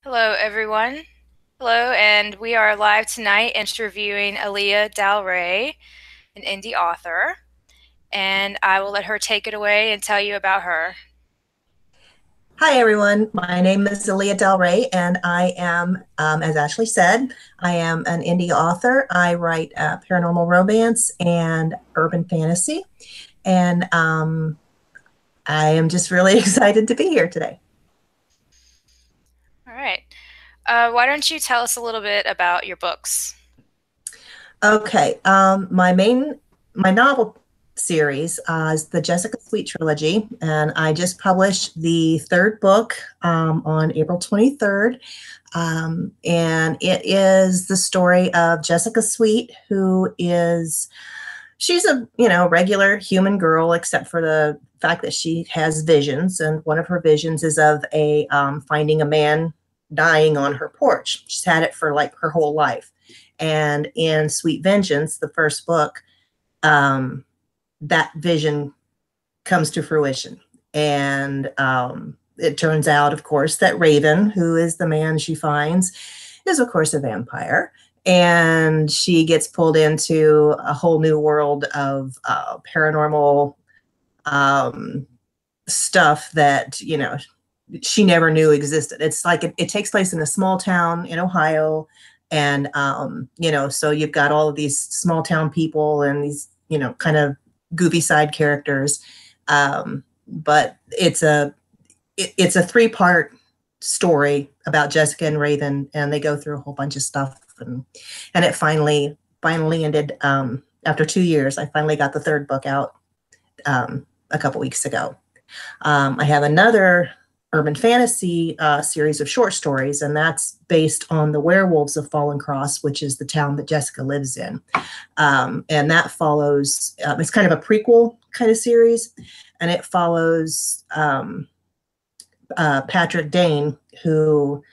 Hello, everyone. Hello, and we are live tonight interviewing Aliya DalRae, an indie author, and I will let her take it away and tell you about her. Hi, everyone. My name is Aliya DalRae, and I am, as Ashley said, I am an indie author. I write paranormal romance and urban fantasy, and I am just really excited to be here today. All right. Why don't you tell us a little bit about your books? Okay, my novel series is the Jessica Sweet trilogy, and I just published the third book on April 23rd. And it is the story of Jessica Sweet, who is she's a regular human girl, except for the fact that she has visions, and one of her visions is of a finding a man dying on her porch. She's had it for like her whole life. And in Sweet Vengeance, the first book, um, that vision comes to fruition. And it turns out, of course, that Raven, who is the man she finds, is, of course, a vampire. And she gets pulled into a whole new world of paranormal um, stuff that, she never knew existed. It's like it takes place in a small town in Ohio. And, so you've got all of these small town people and these, kind of goofy side characters. But it's a three-part story about Jessica and Raven, and they go through a whole bunch of stuff, and it finally ended after 2 years. I finally got the third book out a couple weeks ago. I have another urban fantasy series of short stories, and that's based on the werewolves of Fallen Cross, which is the town that Jessica lives in. And that follows, it's kind of a prequel kind of series, and it follows Patrick Dane, who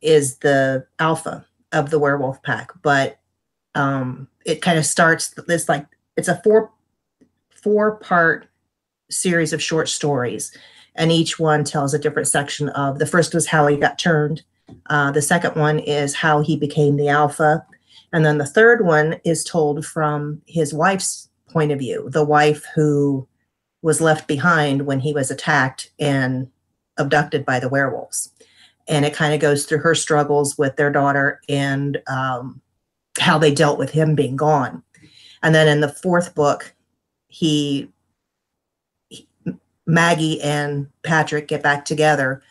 is the alpha of the werewolf pack. But it kind of starts this like it's a four part series of short stories, and each one tells a different section of the first was how he got turned. The second one is how he became the alpha. And then the third one is told from his wife's point of view, the wife who was left behind when he was attacked and abducted by the werewolves. And it kind of goes through her struggles with their daughter and how they dealt with him being gone. And then in the fourth book, he Maggie and Patrick get back together,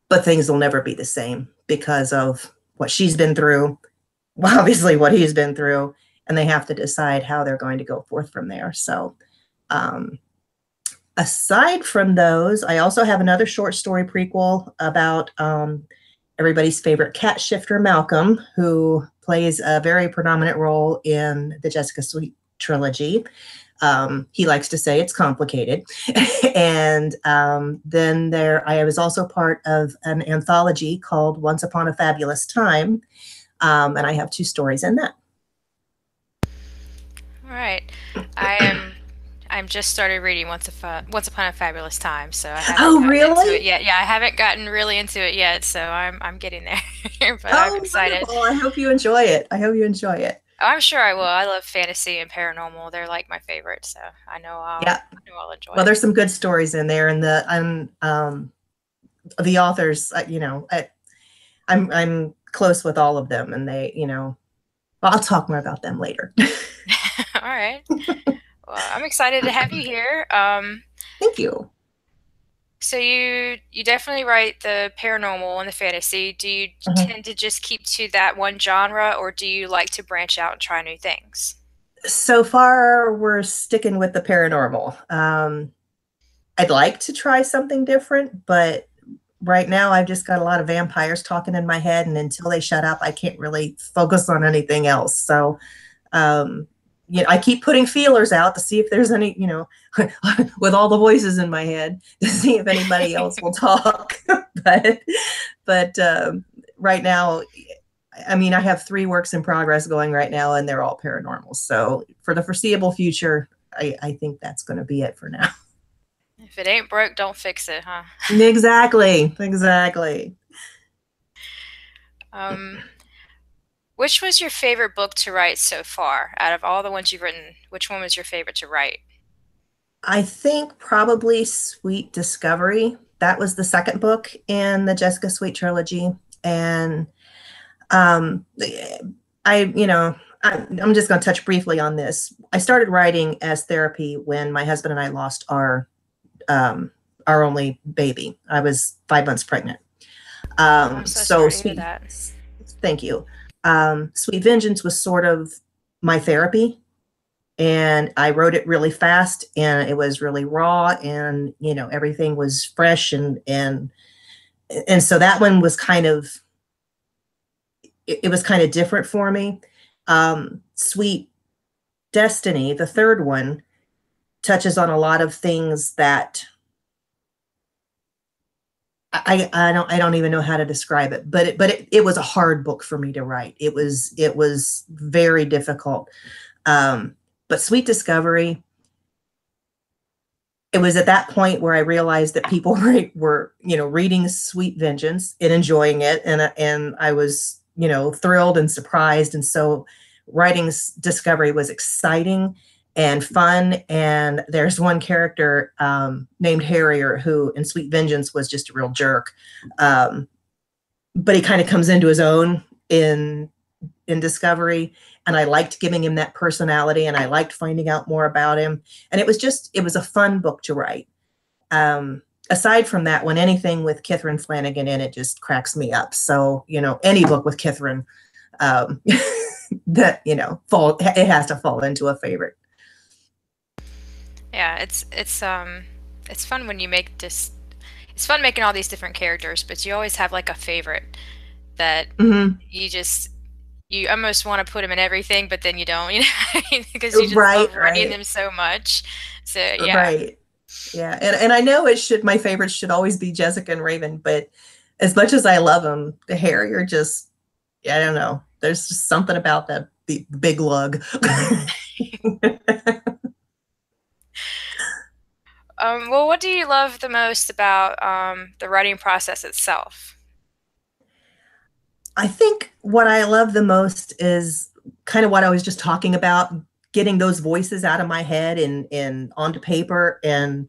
but things will never be the same because of what she's been through, well, obviously what he's been through, and they have to decide how they're going to go forth from there. So, um, aside from those, I also have another short story prequel about everybody's favorite cat shifter, Malcolm, who plays a very predominant role in the Jessica Sweet trilogy. He likes to say it's complicated. And then I was also part of an anthology called Once Upon a Fabulous Time. And I have two stories in that. All right. I am. I'm just started reading Once Upon a Fabulous Time, so I haven't Oh, gotten into it really? yet. Yeah, I haven't gotten really into it yet, so I'm getting there, but I'm Oh, excited. wonderful. I hope you enjoy it. I hope you enjoy it. Oh, I'm sure I will. I love fantasy and paranormal. They're like my favorite, so Yeah. I know I'll enjoy Well, it. there's some good stories in there, and the authors, I'm close with all of them, and well, I'll talk more about them later. All right. Well, I'm excited to have you here. Thank you. So you definitely write the paranormal and the fantasy. Do you Mhm. tend to just keep to that one genre, or do you like to branch out and try new things? So far, we're sticking with the paranormal. I'd like to try something different, but right now I've just got a lot of vampires talking in my head, and until they shut up, I can't really focus on anything else. So, um, I keep putting feelers out to see if there's any, with all the voices in my head, to see if anybody else will talk. but, but right now, I mean, I have three works in progress going right now, and they're all paranormal. So for the foreseeable future, I think that's going to be it for now. If it ain't broke, don't fix it, huh? Exactly. Exactly. Um, which was your favorite book to write so far? Out of all the ones you've written, which one was your favorite to write? I think probably Sweet Discovery. That was the second book in the Jessica Sweet trilogy. And um, I, you know, I'm just going to touch briefly on this. I started writing as therapy when my husband and I lost um, our only baby. I was 5 months pregnant. I'm so So sorry to hear Sweet, that. thank you. Sweet Vengeance was sort of my therapy, and I wrote it really fast, and it was really raw, and everything was fresh, and so that one was kind of it was kind of different for me. Sweet Destiny, the third one, touches on a lot of things that I don't even know how to describe it, but it was a hard book for me to write. It was very difficult. Um, but Sweet Discovery, it was at that point where I realized that people were reading Sweet Vengeance and enjoying it, and I was thrilled and surprised, and so writing Discovery was exciting and fun. And there's one character named Harrier who in Sweet Vengeance was just a real jerk, um, but he kind of comes into his own in Discovery, and I liked giving him that personality, and I liked finding out more about him, and it was a fun book to write. Aside from that one, anything with Kithryn Flanagan in it just cracks me up. So any book with Kithryn, um, that fall it has to fall into a favorite. Yeah, it's fun when you make this. It's fun making all these different characters, but you always have like a favorite that Mm-hmm. you just you almost want to put them in everything, but then you don't, you know, because you just Right, love writing right, them so much. So yeah, right. Yeah, and I know my favorites should always be Jessica and Raven, but as much as I love them, the Harrier just, I don't know. There's just something about that big lug. Well, what do you love the most about the writing process itself? I think what I love the most is kind of what I was just talking about, getting those voices out of my head and onto paper, and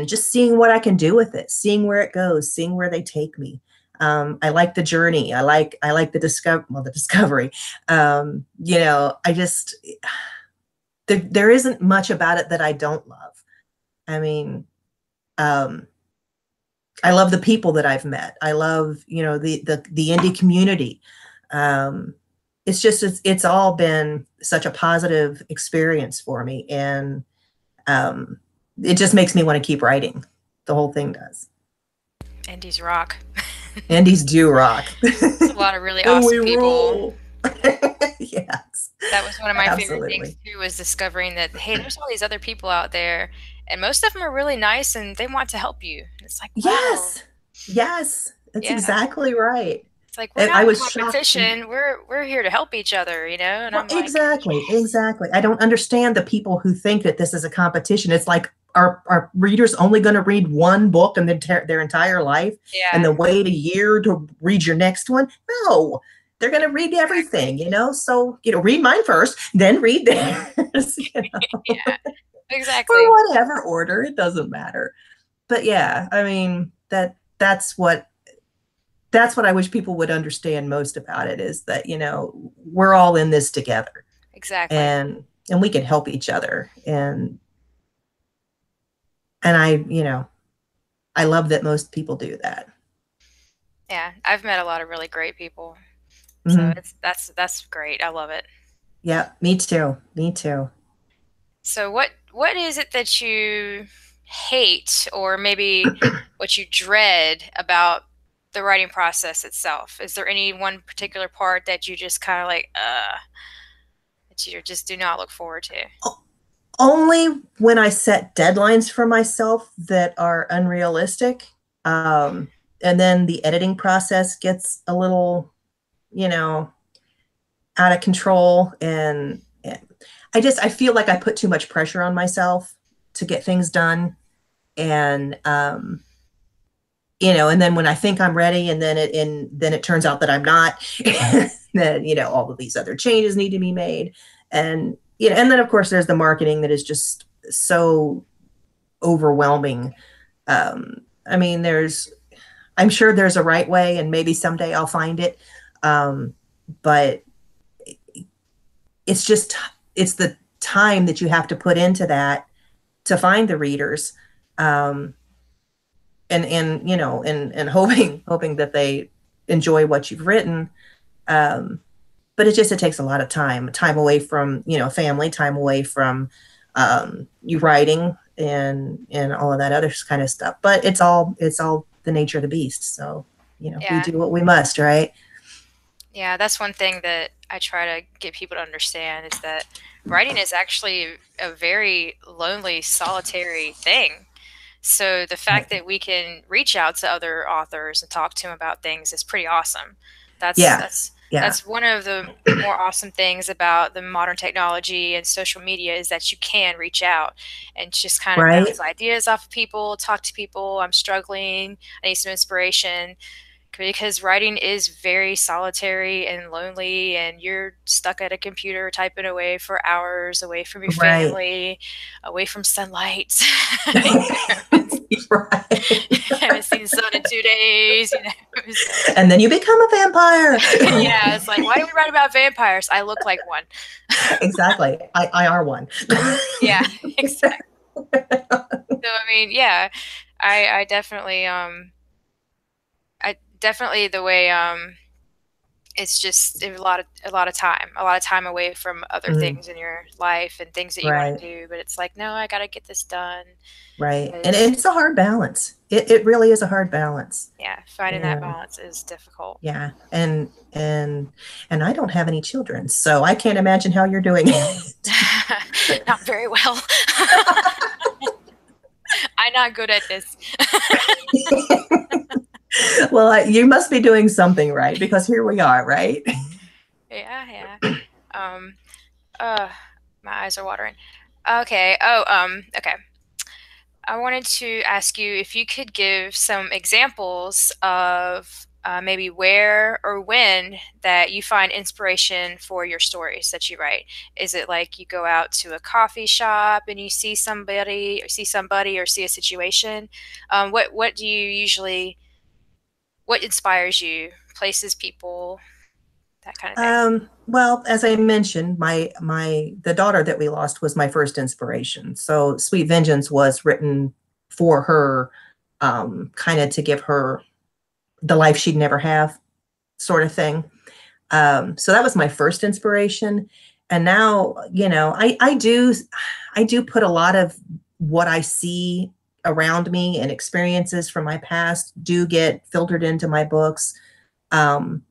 just seeing what I can do with it, seeing where it goes, seeing where they take me. I like the journey. I like the discovery. I just there isn't much about it that I don't love. I mean, um, I love the people that I've met. I love, the indie community. Um, it's all been such a positive experience for me, and um, it just makes me want to keep writing. The whole thing does. Indies rock. Indies do rock, There's a lot of really and we awesome people. rule. Yes, That was one of my favorite things absolutely. too, was discovering that, hey, there's all these other people out there, and most of them are really nice and they want to help you. It's like, wow, Yes, yes, that's yeah. exactly right. It's like we're And not I in was shocked. competition. We're here to help each other, you know? And Well, I'm like, exactly, yes. exactly. I don't understand the people who think that this is a competition. It's like, are readers only going to read one book in their entire life, and Yeah, then wait a year to read your next one? No, they're going to read exactly. everything. So read mine first, then read theirs. Yeah, Or exactly. whatever order. It doesn't matter. But yeah, I mean that's what I wish people would understand most about it, is that we're all in this together, Exactly. and we can help each other, and I love that most people do that. Yeah, I've met a lot of really great people. So Hmm. that's great. I love it. Yeah, me too, me too. So what is it that you hate or maybe what you dread about the writing process itself? Is there any one particular part that you just kind of like that you just do not look forward to? Only when I set deadlines for myself that are unrealistic, and then the editing process gets a little you know out of control, and I feel like I put too much pressure on myself to get things done, and and then when I think I'm ready, and then it turns out that I'm not, then, all of these other changes need to be made. And, and then of course there's the marketing that is just so overwhelming. I mean, I'm sure there's a right way, and maybe someday I'll find it. But it's just, it's the time that you have to put into that to find the readers. Um, and hoping that they enjoy what you've written. Um, but it takes a lot of time away from, family, time away from you writing and all of that other kind of stuff. But it's all the nature of the beast. So, we Yeah. do what we must, right? Yeah, that's one thing that I try to get people to understand is that writing is actually a very lonely, solitary thing. So the Right. fact that we can reach out to other authors and talk to them about things is pretty awesome. That's Yeah. that's Yeah. that's one of the more awesome things about the modern technology and social media is that you can reach out and just kind of Right. bounce ideas off of people, talk to people. I'm struggling. I need some inspiration because writing is very solitary and lonely, and you're stuck at a computer typing away for hours, away from your Right. family, away from sunlight. You know, Right. haven't seen the sun in 2 days, you know. So And then you become a vampire. yeah, it's like, why do we write about vampires? I look like one. Exactly. I are one. Yeah, exactly. So I mean, yeah, I definitely I definitely the way it's just a lot of time away from other Mhm. things in your life and things that you want to Right. do, but it's like, no, I got to get this done Right. And because it's a hard balance. It really is a hard balance. yeah, finding that Yeah. balance is difficult. Yeah. And I don't have any children, so I can't imagine how you're doing it. Not very well. I'm not good at this. Well, you must be doing something right, because here we are, right? Yeah, yeah. Um, uh, my eyes are watering. Okay. Oh, okay. I wanted to ask you if you could give some examples of maybe where or when that you find inspiration for your stories that you write. Is it like you go out to a coffee shop and you see somebody, or see a situation? What do you usually? What inspires you? Places, people, that kind of thing. Well, as I mentioned, the daughter that we lost was my first inspiration. So Sweet Vengeance was written for her, kind of to give her the life she'd never have, sort of thing. So that was my first inspiration. And now, I do put a lot of what I see around me and experiences from my past do get filtered into my books. Um,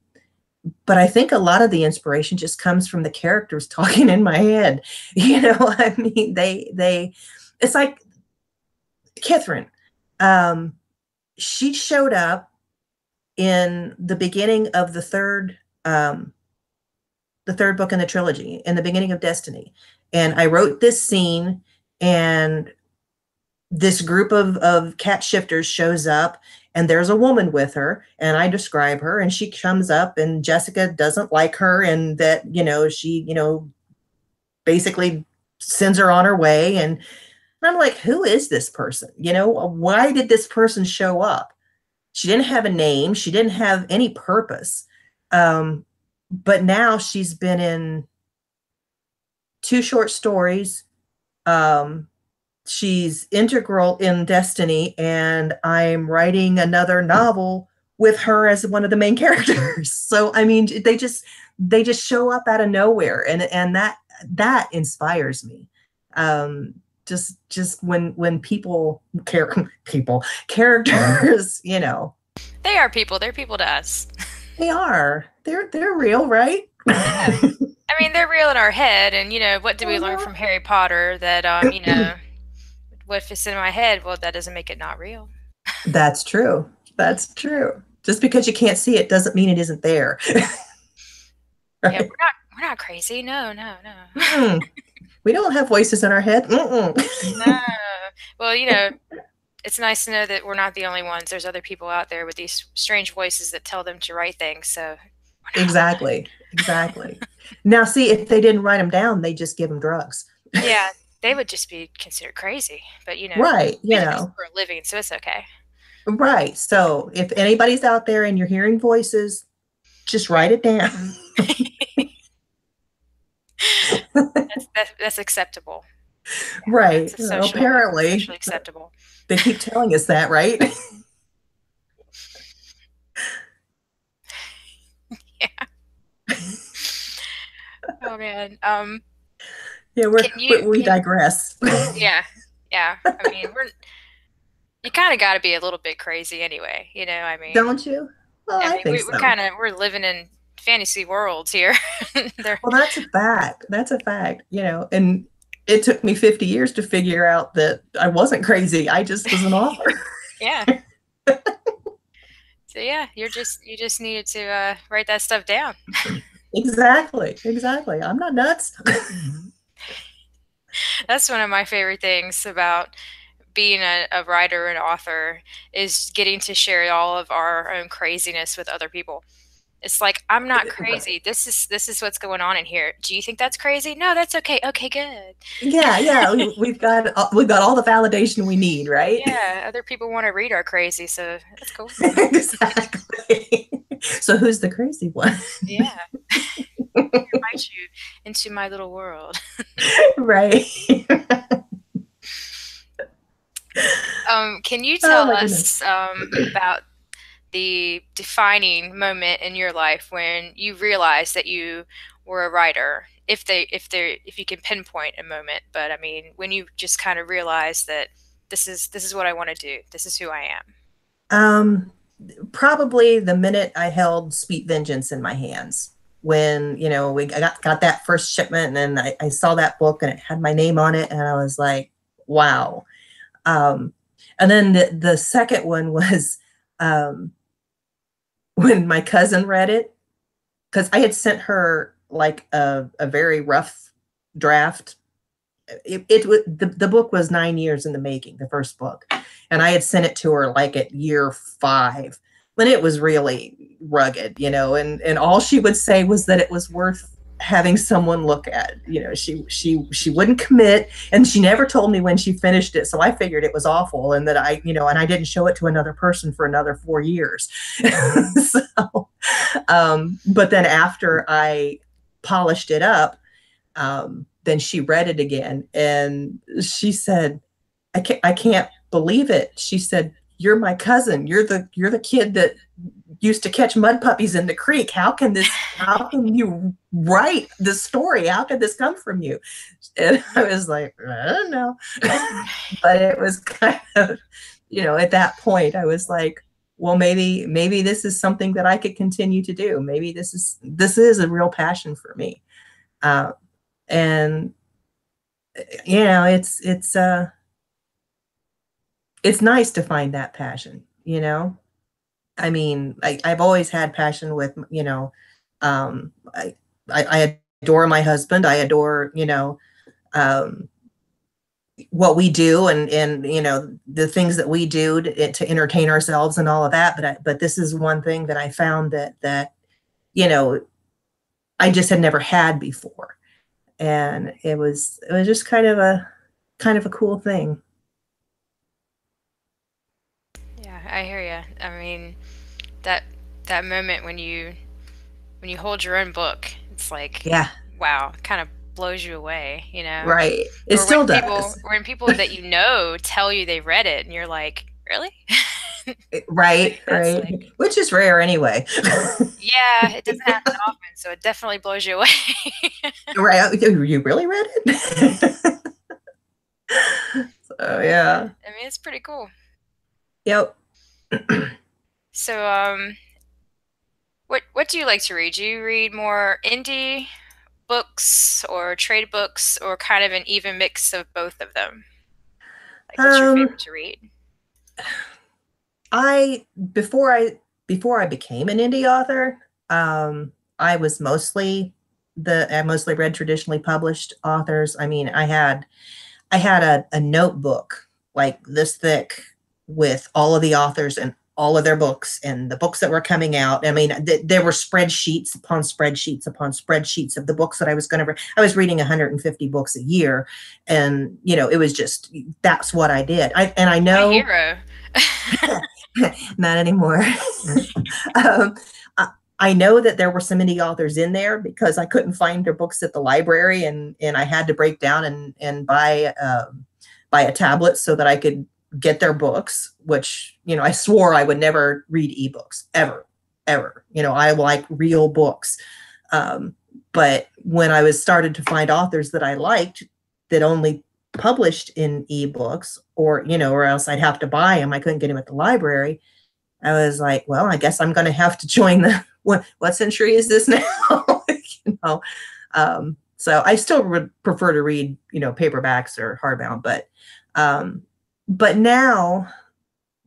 but I think a lot of the inspiration just comes from the characters talking in my head. I mean, it's like Catherine. Um, she showed up in the beginning of the third book in the trilogy, in the beginning of Destiny. And I wrote this scene, and this group of cat shifters shows up, and there's a woman with her, and I describe her, and she comes up, and Jessica doesn't like her, and that, she, basically sends her on her way. And I'm like, who is this person? Why did this person show up? She didn't have a name. She didn't have any purpose. Um, but now she's been in two short stories. Um, she's integral in Destiny, and I'm writing another novel with her as one of the main characters. So I mean, they just show up out of nowhere, and that inspires me. Um, just when people characters, They are people. They're people to us. they're real, right? Yeah. I mean, they're real in our head, and what do we learn Uh-huh. from Harry Potter that what if it's in my head? Well, that doesn't make it not real. That's true. That's true. Just because you can't see it doesn't mean it isn't there. Yeah, Right? we're not crazy. No, no, no. Mm-mm. We don't have voices in our head. Mm-mm. No. Well, it's nice to know that we're not the only ones. There's other people out there with these strange voices that tell them to write things, so we're not alone. Exactly. Exactly. Now, see, if they didn't write them down, they just give them drugs. Yeah, they would just be considered crazy, but Right. we do this for a living, so it's okay. Right. So if anybody's out there and you're hearing voices, just write it down. That's acceptable. Right. That's a Apparently, socially acceptable. they keep telling us that, right? Yeah. Oh man. Yeah, we Can digress. yeah. Yeah. I mean, you kind of got to be a little bit crazy anyway, Don't you? Well, I think we're so. kind of we're living in fantasy worlds here. They're Well, that's a fact. That's a fact, and it took me 50 years to figure out that I wasn't crazy. I just was an author. yeah. So yeah, you just needed to write that stuff down. Exactly. Exactly. I'm not nuts. That's one of my favorite things about being a writer and author is getting to share all of our own craziness with other people. It's like I'm not crazy. This is what's going on in here. Do you think that's crazy? No, that's okay. Okay, good. Yeah, yeah. We've got all the validation we need, right? Yeah, other people want to read our crazy, so that's cool. Exactly. So who's the crazy one? Yeah, invite you into my little world. Right. Can you Oh tell my goodness. us about the defining moment in your life when you realized that you were a writer? If you can pinpoint a moment, but I mean, when you just kind of realized that this is what I want to do. This is who I am. Um, Probably the minute I held Sweet Vengeance in my hands. When, I got that first shipment and I saw that book and it had my name on it and I was like, wow. Um, and then the second one was um, when my cousin read it, because I had sent her like a very rough draft. The book was 9 years in the making, the first book, and I had sent it to her like at year 5 when it was really rugged, and all she would say was that it was worth having someone look at. She wouldn't commit, and she never told me when she finished it, so I figured it was awful, and that and I didn't show it to another person for another 4 years. So, but then after I polished it up, then she read it again and she said, I can't believe it. She said, you're my cousin. You're the kid that used to catch mud puppies in the creek. How can you write this story? How could this come from you? And I was like, I don't know. But it was kind of, at that point I was like, well, maybe this is something that I could continue to do. Maybe this is a real passion for me. Uh, and it's nice to find that passion. I mean, I've always had passion with, um, I, I adore my husband. I adore, um, what we do and the things that we do to entertain ourselves and all of that. But this is one thing that I found that you know I just had never had before, and it was just kind of a cool thing. Yeah, I hear you. I mean, that that moment when you hold your own book, it's like, Yeah, wow, it kind of blows you away, right. It Or still does. when people that tell you they read it, and you're like, really? Right, Like that's right. like, Which is rare anyway. yeah, it doesn't happen often, so it definitely blows you away. Right. You really read it? So Yeah, yeah. I mean it's pretty cool. Yep. So, what do you like to read? Do you read more indie books or trade books or kind of an even mix of both of them? Like, what's your Um, favorite to read? I before I became an indie author, um, I mostly read traditionally published authors. I mean, I had a notebook like this thick, with all of the authors and all of their books and the books that were coming out. I mean, there were spreadsheets upon spreadsheets upon spreadsheets of the books that I was going to read. I was reading 150 books a year, and it was just, that's what I did. I My know hero. not anymore. um, I know that there were some indie authors in there because I couldn't find their books at the library, and I had to break down and buy a tablet so that I could get their books, which, I swore I would never read ebooks ever, ever. I like real books. But when I was started to find authors that I liked that only published in ebooks, or else I'd have to buy them, I couldn't get them at the library. I was like, well, I guess I'm going to have to join what century is this now? you know, so I still would prefer to read, paperbacks or hardbound, but now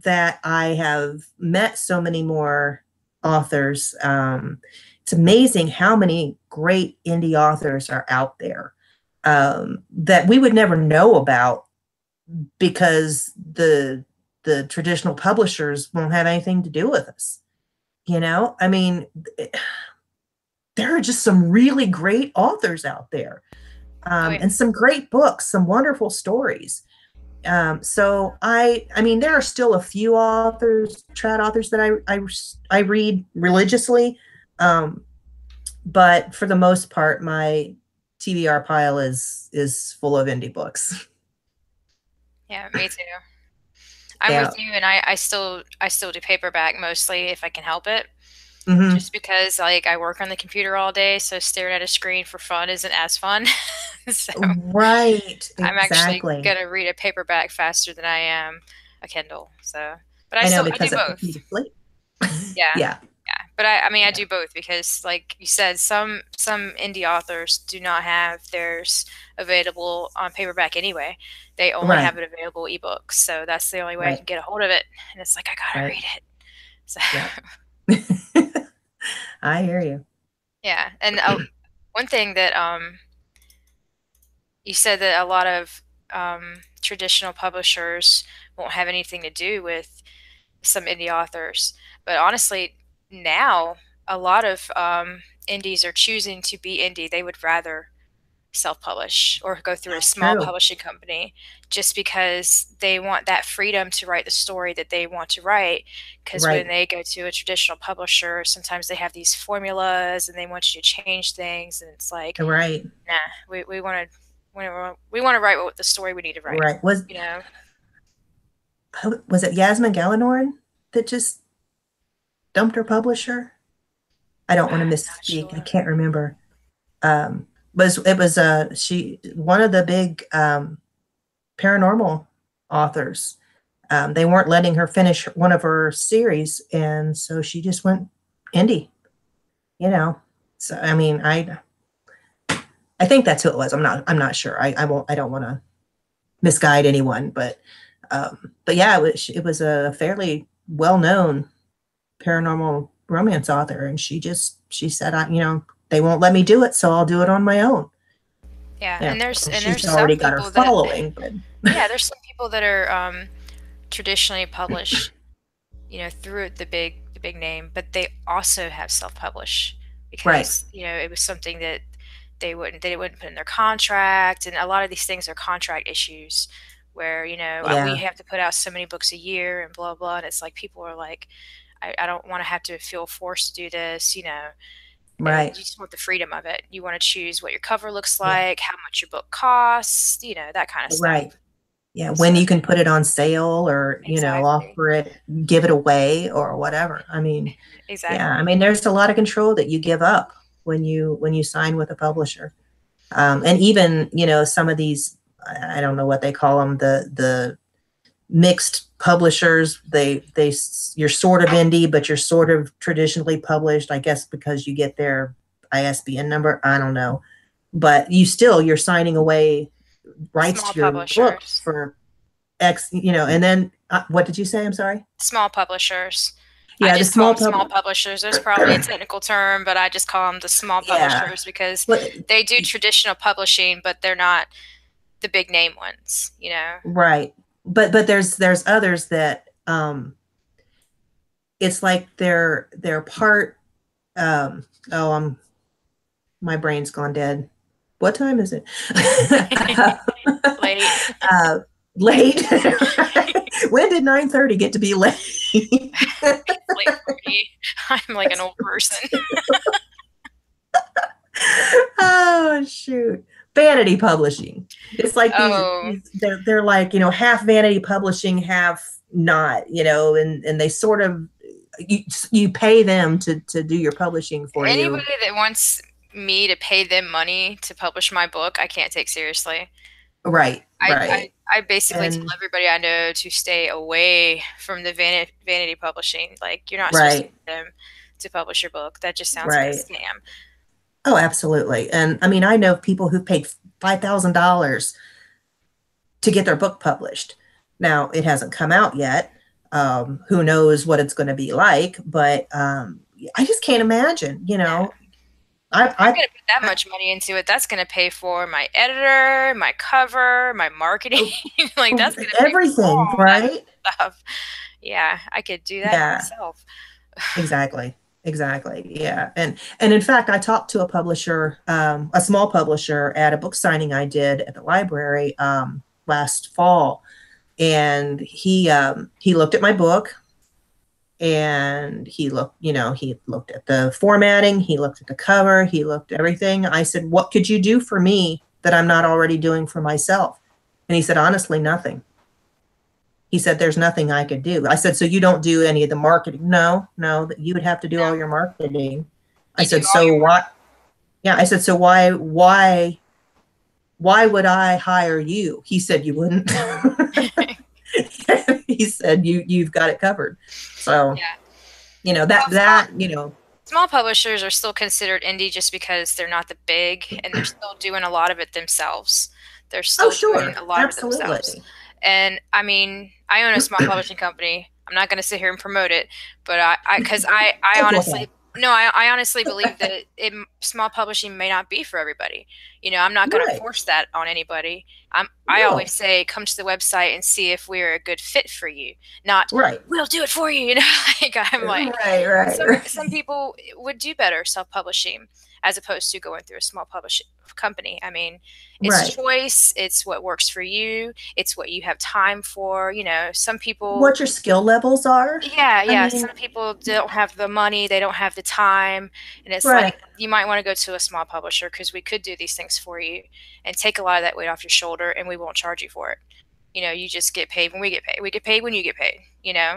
that I have met so many more authors, it's amazing how many great indie authors are out there, that we would never know about because the traditional publishers won't have anything to do with us. I mean, there are just some really great authors out there, Oh yeah. and some great books, some wonderful stories. So I mean, there are still a few authors, trad authors that I read religiously, but for the most part, my TBR pile is full of indie books. Yeah, me too. I'm Yeah. with you, and I still do paperback mostly if I can help it. Hmm. Just because like I work on the computer all day, so staring at a screen for fun isn't as fun. So Right. I'm actually Exactly. gonna read a paperback faster than I am a Kindle. So, but I know I do because it puts me both. to sleep. Yeah, Yeah. yeah. But I mean, I Yeah. do both because, like you said, some indie authors do not have theirs available on paperback anyway. They only have Right. it available ebooks, so that's the only way I Right. can get a hold of it. And it's like I gotta Right. read it. So Yep. I hear you. yeah, and one thing that you said that a lot of traditional publishers won't have anything to do with some indie authors. But honestly, now a lot of indies are choosing to be indie. They would rather self-publish or go through a That's small true. publishing company just because they want that freedom to write the story that they want to write. Because when Right. they go to a traditional publisher, sometimes they have these formulas and they want you to change things, and it's like, Right. nah, we want to we want to write what the story we need to write. Right. Was You know, was it Yasmin Gallinorin that just dumped her publisher? I don't want to I'm not misspeak. I sure. can't remember. Was it was she one of the big paranormal authors. They weren't letting her finish one of her series, and so she just went indie. You know, so I mean, I think that's who it was. I'm not sure. I won't. I don't want to misguide anyone, but yeah, it was a fairly well known paranormal romance author, and she said, they won't let me do it, so I'll do it on my own. Yeah, Yeah, and she's there's some already got her people that following, but yeah, there's some people that are traditionally published, through the big name, but they also have self-publish right, because, it was something that they wouldn't put in their contract, and a lot of these things are contract issues where, we yeah, have to put out so many books a year and blah blah, and it's like people are like, I don't want to have to feel forced to do this, and right, you just want the freedom of it. You want to choose what your cover looks yeah, like, how much your book costs, that kind of right. stuff. Yeah, So when you can put it on sale or, exactly, offer it, give it away or whatever. I mean, yeah, I exactly. mean, there's a lot of control that you give up when you sign with a publisher. And even, some of these, I don't know what they call them, the mixed publishers, you're sort of indie, but you're sort of traditionally published, I guess, because you get their ISBN number. I don't know. But you're signing away rights Small to your book publishers. for X, and then what did you say? I'm sorry. Small publishers. I Yeah, the just call small them small pub. publishers. There's probably a technical term, but I just call them the small Yeah, publishers because but they do traditional publishing, but they're not the big name ones. right. But there's others that it's like they're part. Oh, my brain's gone dead. What time is it? Late. uh, Late. When did 9:30 get to be late? It's late for me. I'm like an old person. Oh shoot. Vanity publishing. It's like Oh, they're like, half vanity publishing, half not, and they sort of you pay them to do your publishing for you. anybody that wants me to pay them money to publish my book, I can't take seriously. Right, I, I, right. I basically tell And everybody I know to stay away from the vanity publishing. Like, you're not supposed to right, pay them to publish your book. That just sounds like a right. scam. Oh, absolutely. And I mean, I know people who paid $5,000 to get their book published. Now, it hasn't come out yet. Who knows what it's going to be like? But I just can't imagine. Yeah. I'm I, going to put that I, much money into it. That's going to pay for my editor, my cover, my marketing. Like, that's going to pay for everything, all that right? stuff. Yeah, I could do that Yeah, myself. exactly. Exactly. Yeah. And in fact, I talked to a publisher, a small publisher at a book signing I did at the library last fall, and he looked at my book, and he looked at the formatting, he looked at the cover, he looked at everything. I said, "What could you do for me that I'm not already doing for myself?" And he said, "Honestly, nothing." He said, "There's nothing I could do." I said, "So you don't do any of the marketing?" "No, no, that you would have to do No, all your marketing." I you do said, all "So your what?" Yeah, I said, "So why would I hire you?" He said, "You wouldn't." marketing. He said, you've got it covered. So, Yeah. that Well, small that, you know, small publishers are still considered indie just because they're not the big, and they're still doing a lot of it themselves. They're oh still doing sure, a lot of it themselves. absolutely. And I mean, I own a small publishing company. I'm not going to sit here and promote it, but because I Oh, go honestly, ahead. no, I honestly believe that small publishing may not be for everybody. I'm not going to Right. force that on anybody. I always No. say, come to the website and see if we're a good fit for you, not Right. we'll do it for you. Like, I'm like, Right, right, some right. people would do better self-publishing as opposed to going through a small publishing company. I mean, it's Right. choice, it's what works for you, it's what you have time for. Some people, What your skill levels are. yeah, I yeah, mean, some people don't have the money, they don't have the time, and it's like, right, you might want to go to a small publisher because we could do these things for you and take a lot of that weight off your shoulder, and we won't charge you for it. You just get paid when we get paid. We get paid when you get paid.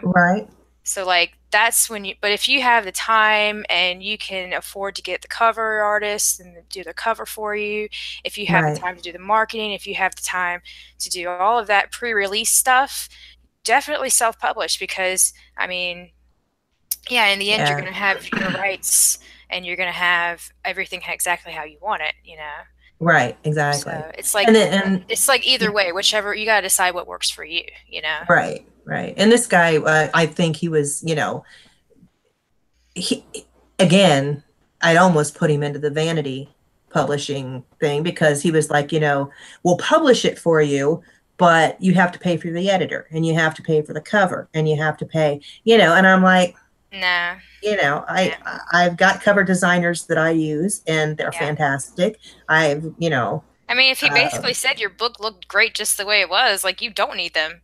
right, So, like, that's when but if you have the time and you can afford to get the cover artist and do the cover for you, if you have the right. time to do the marketing, if you have the time to do all of that pre-release stuff, definitely self-publish because, I mean, yeah, in the end, you're Yeah, going to have your rights and you're going to have everything exactly how you want it. right, So exactly. it's like And then, either way, whichever you got to decide what works for you. right, right. And this guy, I think he was, he again, I'd almost put him into the vanity publishing thing because he was like, we'll publish it for you, but you have to pay for the editor and you have to pay for the cover and you have to pay, and I'm like, Nah, I've got cover designers that I use and they're yeah. fantastic. I've, I mean, if he uh, basically said your book looked great just the way it was, like, you don't need them.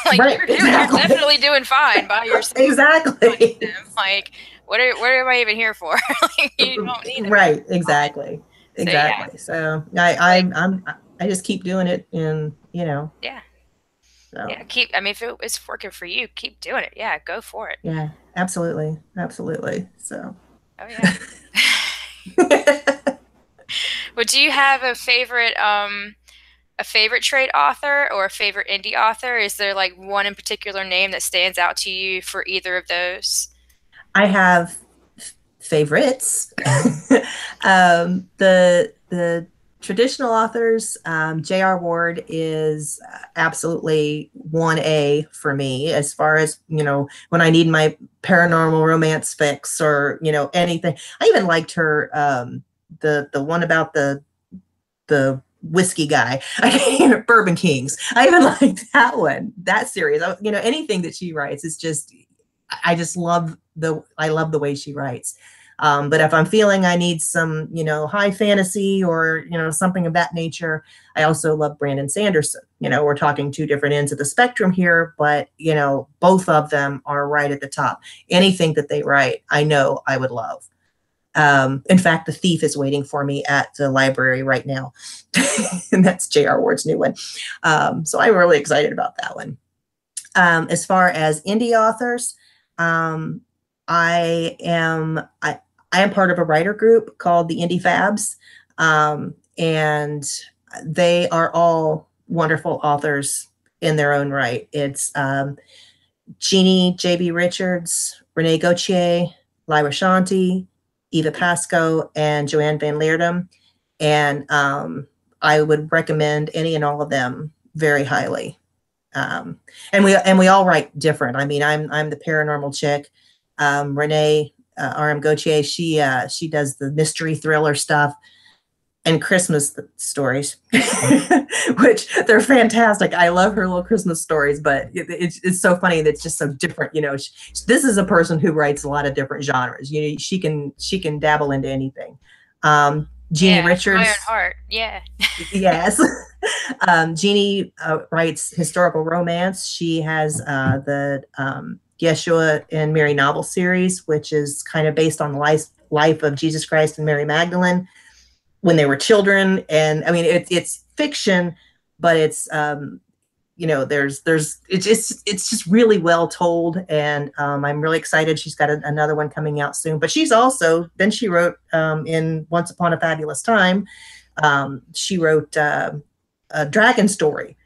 Like, right, you're exactly. definitely doing fine by yourself. You don't need Exactly. them. Like, what am I even here for? Like, you don't need them. You're Right, fine. exactly. So yeah, Exactly. So like, I just keep doing it and yeah, so yeah. I mean, if it's working for you, keep doing it. Yeah, go for it. yeah, absolutely. Absolutely. So Oh yeah. But do you have a favorite trade author or a favorite indie author? Is there like one in particular name that stands out to you for either of those? I have favorites. The traditional authors, J.R. Ward is absolutely 1A for me as far as, when I need my paranormal romance fix or, anything. I even liked her, the one about the whiskey guy. Bourbon Kings. I even like that one, that series. Anything that she writes is just, I just I love the way she writes. But if I'm feeling I need some, high fantasy or, something of that nature, I also love Brandon Sanderson. We're talking two different ends of the spectrum here, but, both of them are right at the top. Anything that they write, I know I would love. In fact, The Thief is waiting for me at the library right now. And that's J.R. Ward's new one. So I'm really excited about that one. As far as indie authors, I am part of a writer group called the Indie Fabs, and they are all wonderful authors in their own right. It's Jeannie J.B. Richards, Renee Gauthier, Lyra Shanti, Eva Pasco, and Joanne Van Leerdam. And I would recommend any and all of them very highly. And we all write different. I mean, I'm the paranormal chick. Renee R.M. Gauthier, she does the mystery thriller stuff and Christmas stories, which they're fantastic. I love her little Christmas stories, but it's so funny that it's just so different. This is a person who writes a lot of different genres. She can dabble into anything. Jeannie Richards, Ironheart, yeah. Yes. Jeannie writes historical romance. She has the Yeshua and Mary novel series, which is kind of based on the life of Jesus Christ and Mary Magdalene when they were children. And I mean, it's fiction, but it's it's just really well told, and I'm really excited. She's got another one coming out soon. But she wrote in Once Upon a Fabulous Time. She wrote a dragon story.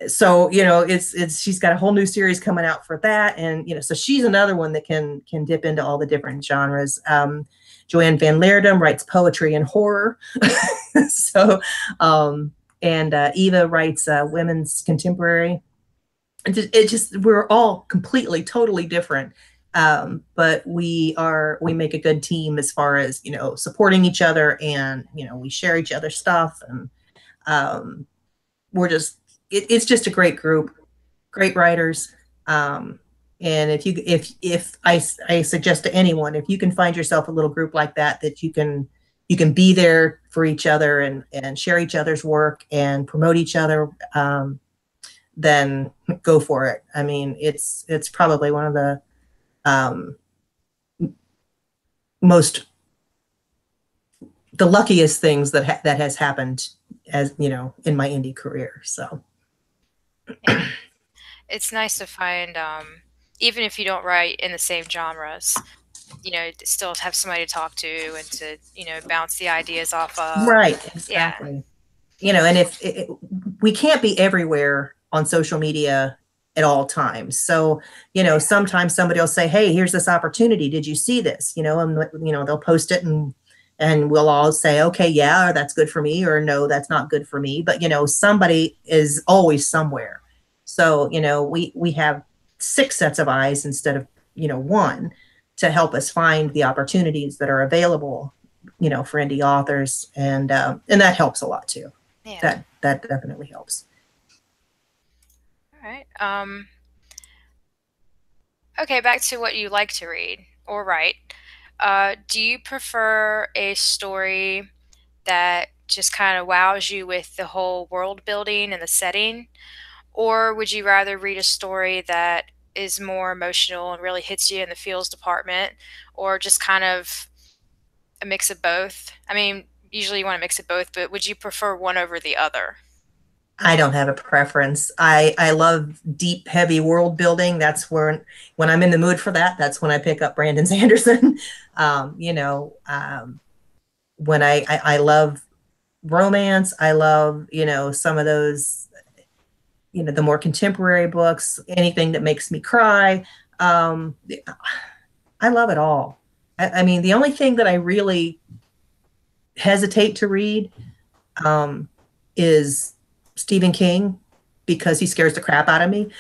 So she's got a whole new series coming out for that, and so she's another one that can dip into all the different genres. Joanne Van Leerdam writes poetry and horror. So and Eva writes women's contemporary. We're all completely, totally different, but we make a good team as far as supporting each other, and we share each other's stuff, and it's just a great group, great writers. And if I suggest to anyone, if you can find yourself a little group like that you can be there for each other and share each other's work and promote each other, then go for it. I mean, it's probably one of the the luckiest things that has happened as in my indie career. So yeah. It's nice to find, even if you don't write in the same genres, still have somebody to talk to and to, bounce the ideas off of. Right, exactly. Yeah. And if we can't be everywhere on social media at all times. So, sometimes somebody will say, hey, here's this opportunity. Did you see this? And, they'll post it and we'll all say, okay, yeah, or that's good for me, or no, that's not good for me. But, somebody is always somewhere. So, we have 6 sets of eyes instead of, one, to help us find the opportunities that are available, for indie authors. And that helps a lot too. Yeah. That definitely helps. All right. Okay, back to what you like to read or write. Do you prefer a story that just kind of wows you with the whole world building and the setting? Or would you rather read a story that is more emotional and really hits you in the feels department, or just kind of a mix of both? I mean, usually you want to mix of both, but would you prefer one over the other? I don't have a preference. I love deep, heavy world building. That's when I'm in the mood for that, that's when I pick up Brandon Sanderson. When I love romance, I love, some of those, the more contemporary books, anything that makes me cry. I love it all. I mean, the only thing that I really hesitate to read is Stephen King, because he scares the crap out of me.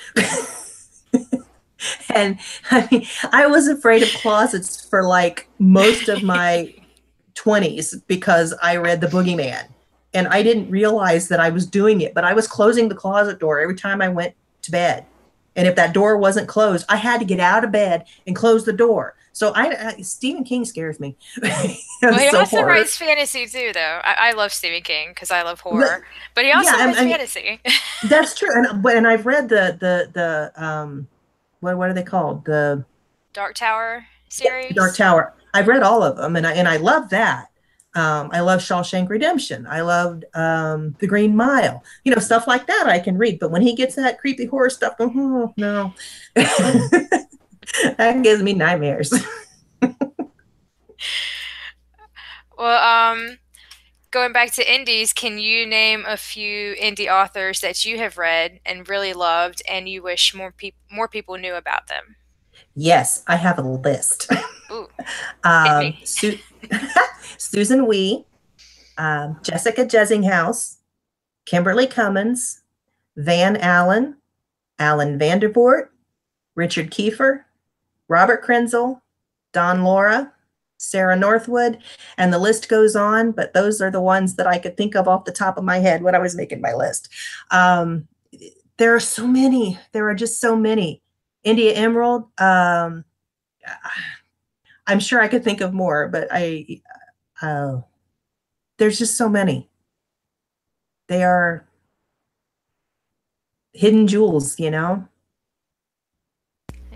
And I mean, I was afraid of closets for like most of my 20s because I read The Boogeyman. and I didn't realize that I was doing it, but I was closing the closet door every time I went to bed. And if that door wasn't closed, I had to get out of bed and close the door. So Stephen King scares me. Well, he So also horror. writes fantasy too, though. I love Stephen King because I love But horror, but he yeah, also writes I mean, fantasy. that's true. And I've read the what are they called? The Dark Tower Yeah, the Dark series. Tower. I've read all of them, and I love that. I love Shawshank Redemption. I loved The Green Mile. You know, stuff like that I can read. But when he gets that creepy horror stuff, oh, no, that gives me nightmares. Well, going back to indies, can you name a few indie authors that you have read and really loved, and you wish more people knew about them? Yes, I have a list. Ooh, hit me. Su Susan Wee, Jessica Jessinghouse, Kimberly Cummins, Van Allen, Alan Vandervoort, Richard Kiefer, Robert Krenzel, Don Laura, Sarah Northwood, and the list goes on, but those are the ones that I could think of off the top of my head when I was making my list. Um, there are so many. There are just so many. India Emerald. I'm sure I could think of more, but uh, there's just so many. They are hidden jewels, you know?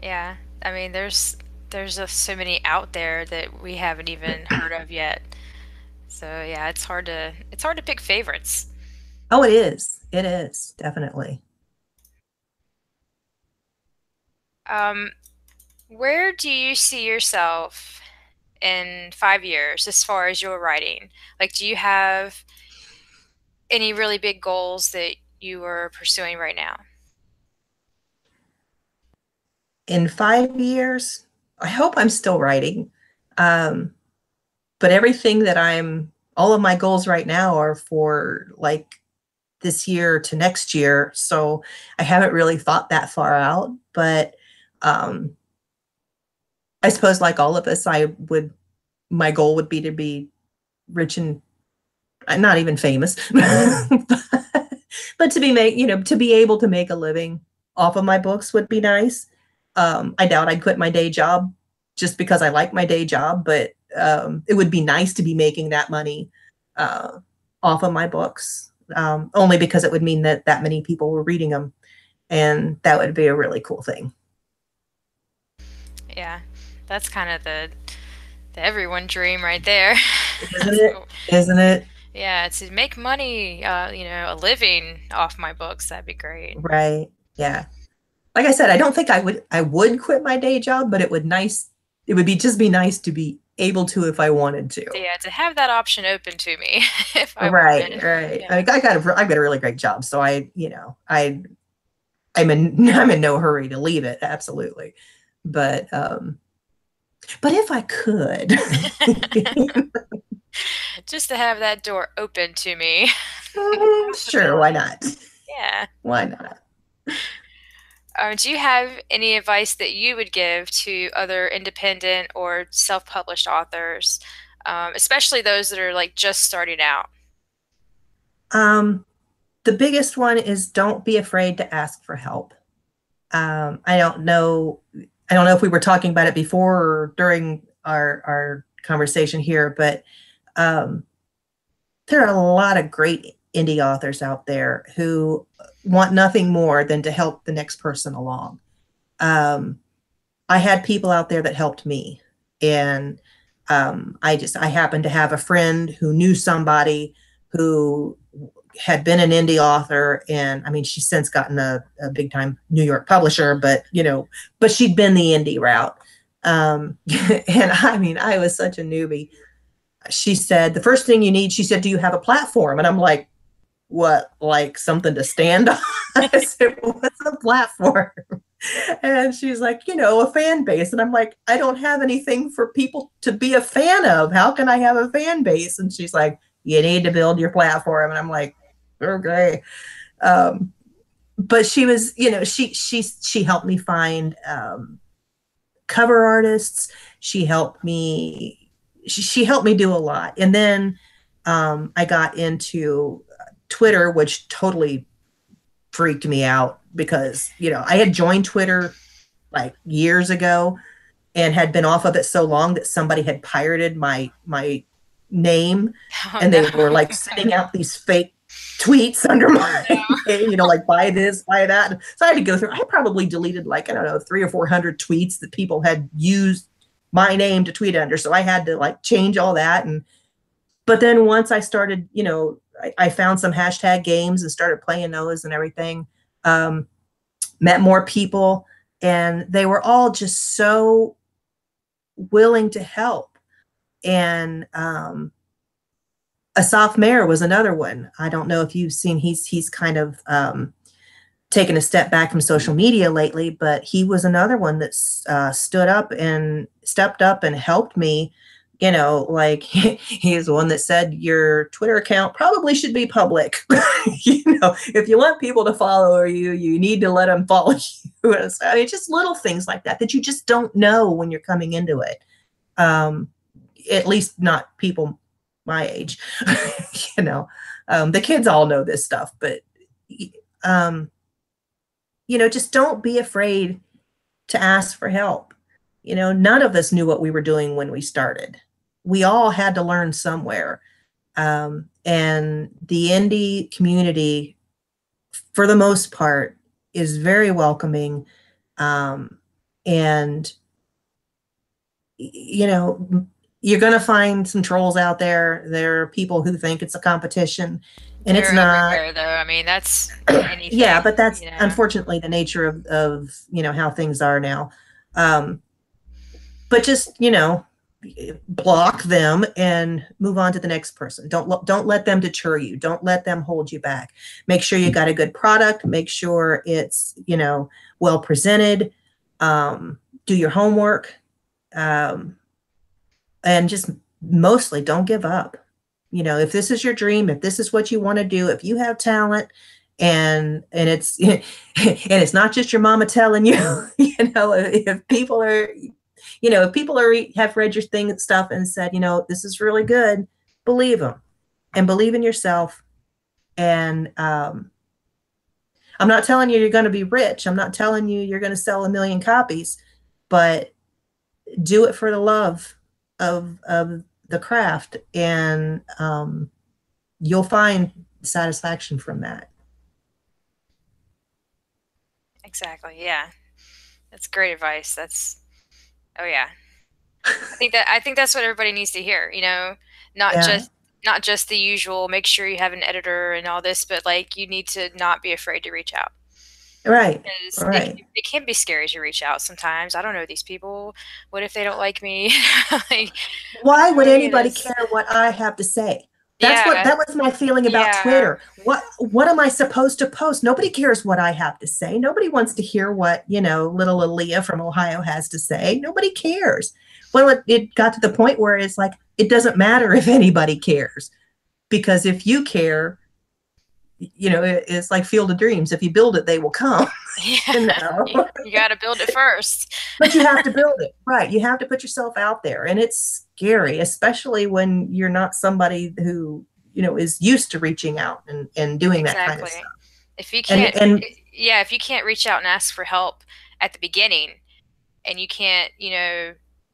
Yeah, I mean, there's just so many out there that we haven't even heard of yet. So yeah, it's hard to pick favorites. Oh, it is. It is, definitely. Um, where do you see yourself in 5 years as far as your writing? Like, do you have any really big goals that you are pursuing right now? In 5 years, I hope I'm still writing. Um, but everything that all of my goals right now are for like this year to next year. So I haven't really thought that far out. But um, I suppose, like all of us, my goal would be to be rich and not even famous, but to be to be able to make a living off of my books would be nice. I doubt I'd quit my day job just because I like my day job, but it would be nice to be making that money uh, off of my books, only because it would mean that that many people were reading them, and that would be a really cool thing. Yeah, that's kind of the everyone dream right there. Isn't it? So, Isn't it? yeah, to make money, a living off my books, that'd be great. Right. Yeah. Like I said, I don't think I would quit my day job, but it would be just be nice to be able to if I wanted to. Yeah, to have that option open to me if I Right, wanted. right. Yeah. I mean, I've got a really great job, so I'm in no hurry to leave it, absolutely. But but if I could, Just to have that door open to me. sure, why Possibility. not? Yeah. Why not? Do you have any advice that you would give to other independent or self-published authors, especially those that are like just starting out? Um, the biggest one is don't be afraid to ask for help. I don't know. I don't know if we were talking about it before or during our conversation here, but um, there are a lot of great indie authors out there who want nothing more than to help the next person along. Um, I had people out there that helped me, and I happened to have a friend who knew somebody who had been an indie author, and I mean she's since gotten a big time New York publisher, but but she'd been the indie route. And I mean I was such a newbie. She said the first thing you need, she said, do you have a platform? And I'm like, what, like something to stand on? I said, what's a platform? And she's like, a fan base. And I'm like, I don't have anything for people to be a fan of. How can I have a fan base? And she's like, you need to build your platform. And I'm like, okay. Um, but she was, she helped me find cover artists. She helped me. She helped me do a lot. And then I got into Twitter, which totally freaked me out because, I had joined Twitter like years ago and had been off of it so long that somebody had pirated my name, Oh and no. they were like sending out these fake tweets under my name, like buy this, buy that. So I had to go through. I probably deleted like, I don't know, 300 or 400 tweets that people had used my name to tweet under. So I had to like change all that. And but then once I started, I found some hashtag games and started playing those and everything. Um, Met more people, and they were all just so willing to help. And Asaf Mayer was another one. I don't know if you've seen. He's kind of taken a step back from social media lately, but he was another one that stood up and stepped up and helped me. Like he's the one that said your Twitter account probably should be public. If you want people to follow you, you need to let them follow you. So, I mean, just little things like that you just don't know when you're coming into it. Um, at least not people my age. you know, the kids all know this stuff, but um, just don't be afraid to ask for help. None of us knew what we were doing when we started. We all had to learn somewhere. And the indie community, for the most part, is very welcoming. And, you're going to find some trolls out there. There are people who think it's a competition, and it's They're not. everywhere, though. I mean, that's Yeah, anything, but that's you know. unfortunately the nature of how things are now. Um, but just block them and move on to the next person. Don't let them deter you. Don't let them hold you back. Make sure you got a good product. Make sure it's well presented. Do your homework, and just mostly don't give up. If this is your dream, if this is what you want to do, if you have talent, and it's and it's not just your mama telling you, if people are have read your thing and stuff and said, this is really good, believe them and believe in yourself. And I'm not telling you you're going to be rich. I'm not telling you you're going to sell 1 million copies, but do it for the love of the craft, and you'll find satisfaction from that. Exactly. Yeah. That's great advice. Oh yeah. I think that's what everybody needs to hear, not Yeah, just not just the usual make sure you have an editor and all this, but like you need to not be afraid to reach out. right, Because right. it can be scary to reach out sometimes. I don't know these people. What if they don't like me? Like, what Why do would I do anybody this? care what I have to say? Yeah, That was my feeling about yeah, Twitter. What am I supposed to post? Nobody cares what I have to say. Nobody wants to hear what, little Aliya from Ohio has to say. Nobody cares. Well, it got to the point where it's like it doesn't matter if anybody cares, because if you care, it's like Field of Dreams. If you build it, they will come. you yeah. know. You got to build it first. But you have to build it, right? You have to put yourself out there, and it's scary, especially when you're not somebody who is used to reaching out and doing that kind of Exactly. stuff. If you And can't, and yeah, if you can't reach out and ask for help at the beginning, and you can't,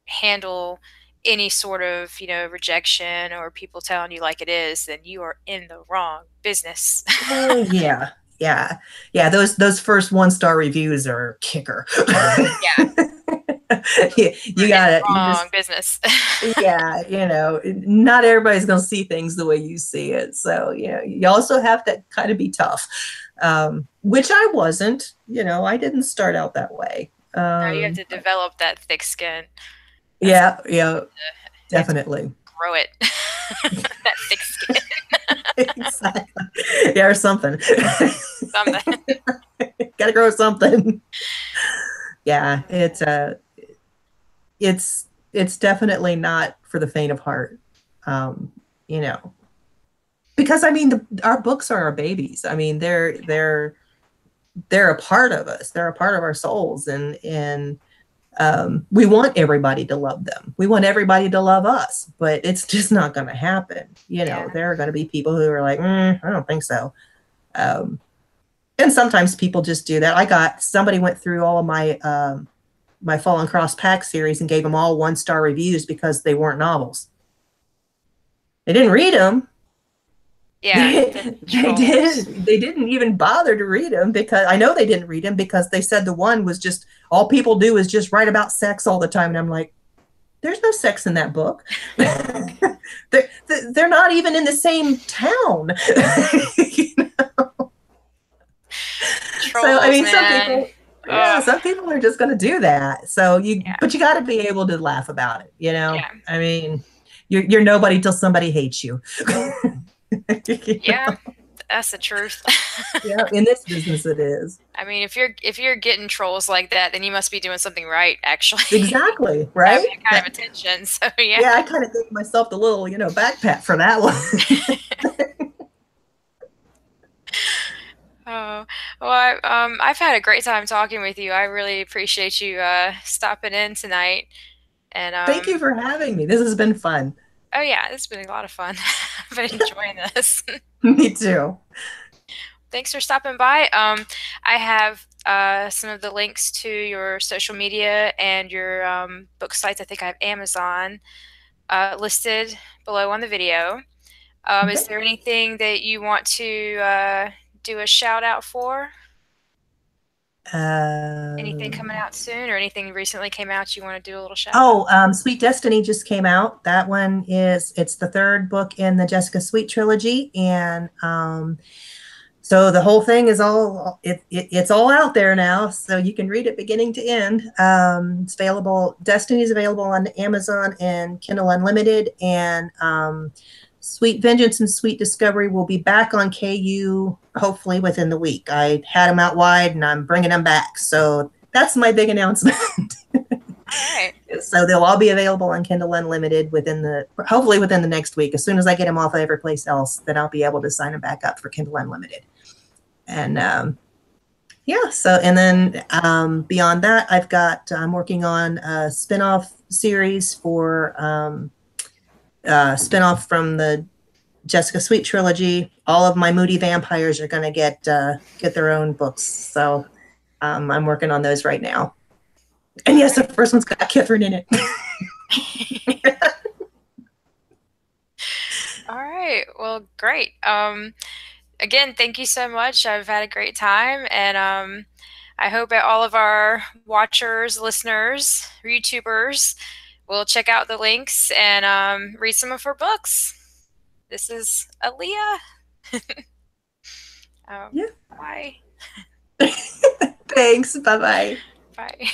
handle any sort of, rejection or people telling you like it is, then you are in the wrong business. oh yeah, yeah, yeah. Those first 1-star reviews are kicker. Yeah, You we're in got the it. You wrong just business. yeah, not everybody's going to see things the way you see it. So, you also have to kind of be tough, which I wasn't. I didn't start out that way. Now you have to develop that thick skin. That's Yeah, yeah, you have to definitely. grow it. That thick skin. Exactly. Yeah, or something. Something. Got to grow something. Yeah, it's definitely not for the faint of heart. Um, you know, because I mean, our books are our babies. I mean, they're a part of us. They're a part of our souls, and We want everybody to love them. We want everybody to love us, but it's just not going to happen. Yeah. There are going to be people who are like, I don't think so. Um, and sometimes people just do that. Somebody went through all of my Fallen Cross Pack series and gave them all 1-star reviews because they weren't novels. They didn't read them. Yeah, the They trolls. didn't even bother to read them, because I know they didn't read them because they said the one was just, all people do is just write about sex all the time. And I'm like, there's no sex in that book. They're not even in the same town. So I Trolls, mean, some man. people, yeah, Ugh. some people are just going to do that. Yeah. But you got to be able to laugh about it. Yeah. I mean, you're nobody till somebody hates you. Yeah. That's the truth. Yeah, in this business it is. I mean, if you're getting trolls like that, then you must be doing something right, actually. Exactly, Have right? that kind of attention. So yeah. Yeah, I kind of gave myself the little, back pat for that one. Oh, well, I've had a great time talking with you. I really appreciate you stopping in tonight. And Thank you for having me. This has been fun. oh yeah, it's been a lot of fun. I've been enjoying this. Me too. Thanks for stopping by. I have some of the links to your social media and your book sites. I think I have Amazon listed below on the video. Is Okay. there anything that you want to do a shout out for? Anything coming Um, out soon, or anything recently came out you want to do a little shout out? oh, Sweet Destiny just came out. That one it's the third book in the Jessica Sweet trilogy, and so the whole thing is it's all out there now, so you can read it beginning to end. It's available. Destiny is available on Amazon and Kindle Unlimited, and Sweet Vengeance and Sweet Discovery will be back on KU hopefully within the week. I had them out wide, and I'm bringing them back. So that's my big announcement. All right. So they'll all be available on Kindle Unlimited hopefully within the next week. As soon as I get them off of every place else, then I'll be able to sign them back up for Kindle Unlimited. And yeah, so and then beyond that, I'm working on a spinoff series for spinoff from the Jessica Sweet trilogy. All of my Moody vampires are going to get their own books, so I'm working on those right now. And yes, the first one's got Catherine in it. All right. Well, great. Again, thank you so much. I've had a great time, and I hope that all of our watchers, listeners, YouTubers will check out the links and read some of her books. This is Aliya. Yeah. Bye. Thanks. Bye bye. Bye.